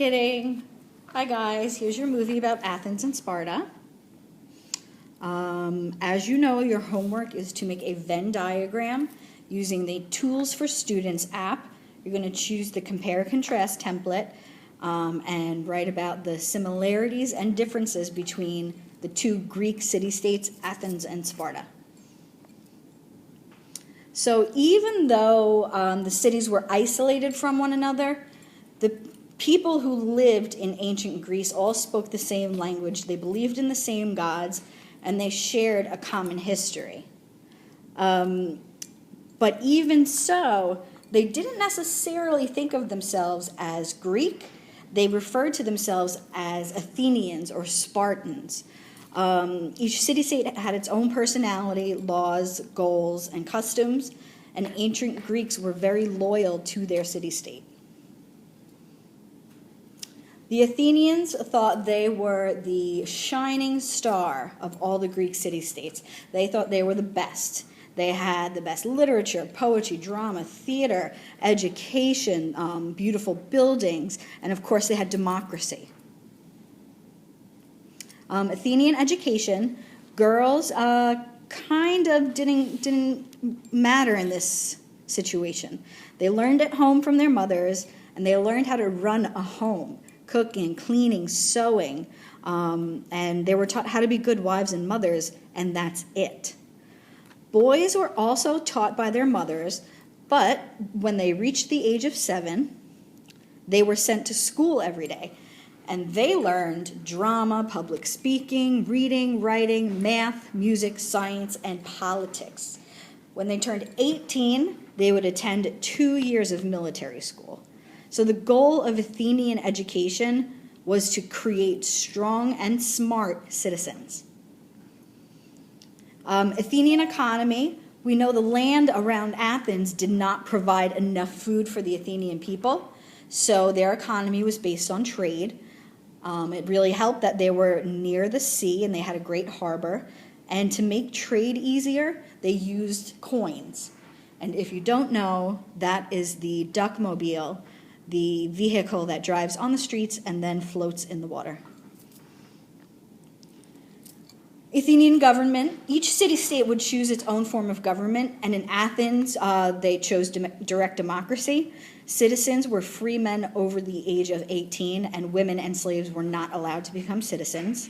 kidding. Hi guys, here's your movie about Athens and Sparta. As you know, your homework is to make a Venn diagram using the Tools for Students app. You're going to choose the compare contrast template and write about the similarities and differences between the two Greek city-states, Athens and Sparta. So even though the cities were isolated from one another, the people who lived in ancient Greece all spoke the same language, they believed in the same gods, and they shared a common history. But even so, they didn't necessarily think of themselves as Greek. They referred to themselves as Athenians or Spartans. Each city-state had its own personality, laws, goals, and customs, and ancient Greeks were very loyal to their city-state. The Athenians thought they were the shining star of all the Greek city-states. They thought they were the best. They had the best literature, poetry, drama, theater, education, beautiful buildings, and of course they had democracy. Athenian education, girls kind of didn't matter in this situation. They learned at home from their mothers, and they learned how to run a home, cooking, cleaning, sewing, and they were taught how to be good wives and mothers, and that's it. Boys were also taught by their mothers, but when they reached the age of 7, they were sent to school every day. And they learned drama, public speaking, reading, writing, math, music, science, and politics. When they turned 18, they would attend 2 years of military school. So the goal of Athenian education was to create strong and smart citizens. Athenian economy, we know the land around Athens did not provide enough food for the Athenian people, so their economy was based on trade. It really helped that they were near the sea and they had a great harbor. And to make trade easier, they used coins. And if you don't know, that is the duckmobile, the vehicle that drives on the streets and then floats in the water. Athenian government, each city-state would choose its own form of government, and in Athens, they chose direct democracy. Citizens were free men over the age of 18, and women and slaves were not allowed to become citizens.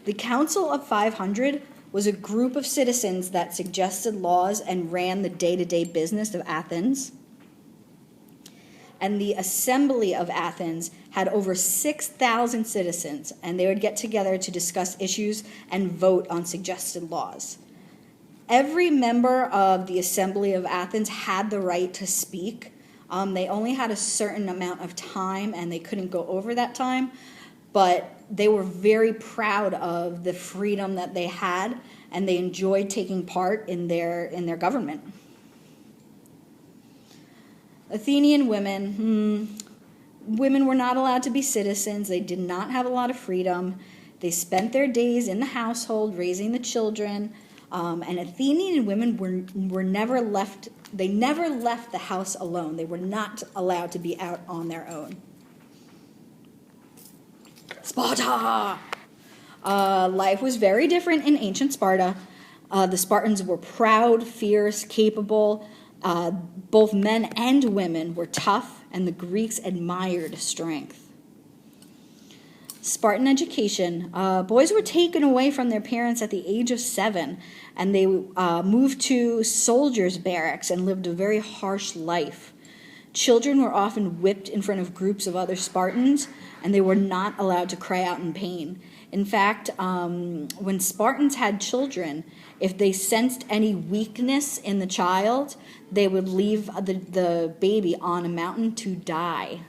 The Council of 500 was a group of citizens that suggested laws and ran the day-to-day business of Athens. And the Assembly of Athens had over 6,000 citizens, and they would get together to discuss issues and vote on suggested laws. Every member of the Assembly of Athens had the right to speak. They only had a certain amount of time, and they couldn't go over that time, but they were very proud of the freedom that they had, and they enjoyed taking part in their government. Athenian women, women were not allowed to be citizens. They did not have a lot of freedom. They spent their days in the household raising the children, and Athenian women were never left. They never left the house alone. They were not allowed to be out on their own. Sparta! Life was very different in ancient Sparta. The Spartans were proud, fierce, capable. Both men and women were tough, and the Greeks admired strength. Spartan education. Boys were taken away from their parents at the age of 7, and they moved to soldiers' barracks and lived a very harsh life. Children were often whipped in front of groups of other Spartans, and they were not allowed to cry out in pain. In fact, when Spartans had children, if they sensed any weakness in the child, they would leave the baby on a mountain to die.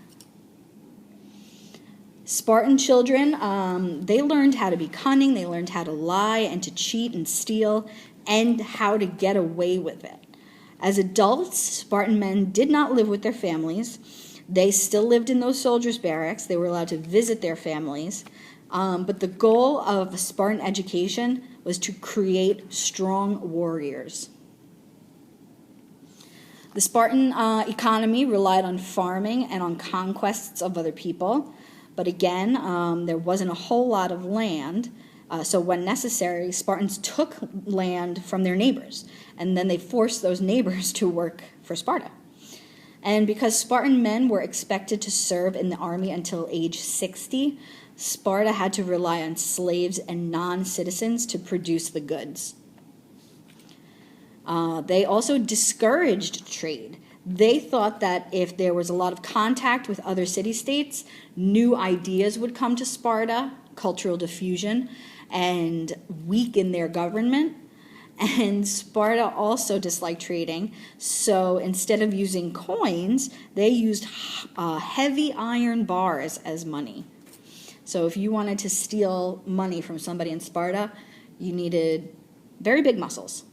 Spartan children, they learned how to be cunning, they learned how to lie and to cheat and steal, and how to get away with it. As adults, Spartan men did not live with their families. They still lived in those soldiers' barracks. They were allowed to visit their families. But the goal of Spartan education was to create strong warriors. The Spartan economy relied on farming and on conquests of other people. But again, there wasn't a whole lot of land. So when necessary, Spartans took land from their neighbors, and then they forced those neighbors to work for Sparta. And because Spartan men were expected to serve in the army until age 60, Sparta had to rely on slaves and non-citizens to produce the goods. They also discouraged trade. They thought that if there was a lot of contact with other city-states, new ideas would come to Sparta, cultural diffusion, and weaken their government. And Sparta also disliked trading, so instead of using coins, they used heavy iron bars as money. So if you wanted to steal money from somebody in Sparta, you needed very big muscles.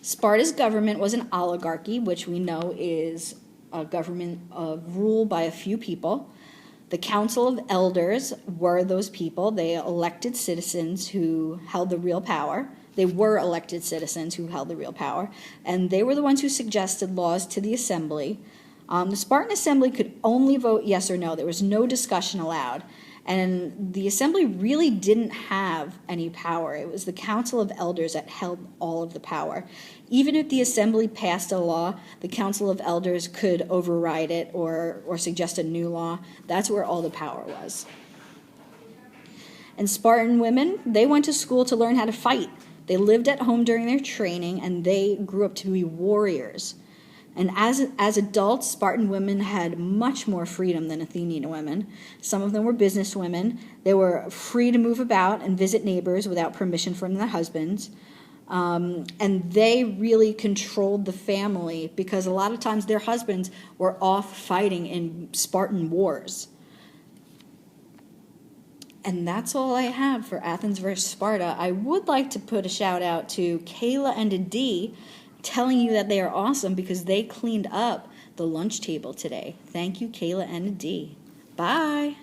Sparta's government was an oligarchy, which we know is a government of rule by a few people. The Council of Elders were those people. They elected citizens who held the real power. They were elected citizens who held the real power, and they were the ones who suggested laws to the assembly. The Spartan assembly could only vote yes or no. There was no discussion allowed. And the assembly really didn't have any power. It was the Council of Elders that held all of the power. Even if the assembly passed a law, the Council of Elders could override it or suggest a new law. That's where all the power was. And Spartan women, they went to school to learn how to fight. They lived at home during their training, and they grew up to be warriors. And as adults, Spartan women had much more freedom than Athenian women. Some of them were business women. They were free to move about and visit neighbors without permission from their husbands. And they really controlled the family because a lot of times their husbands were off fighting in Spartan wars. And that's all I have for Athens versus Sparta. I would like to put a shout out to Kayla and Adi, telling you that they are awesome because they cleaned up the lunch table today. Thank you, Kayla and Adi. Bye.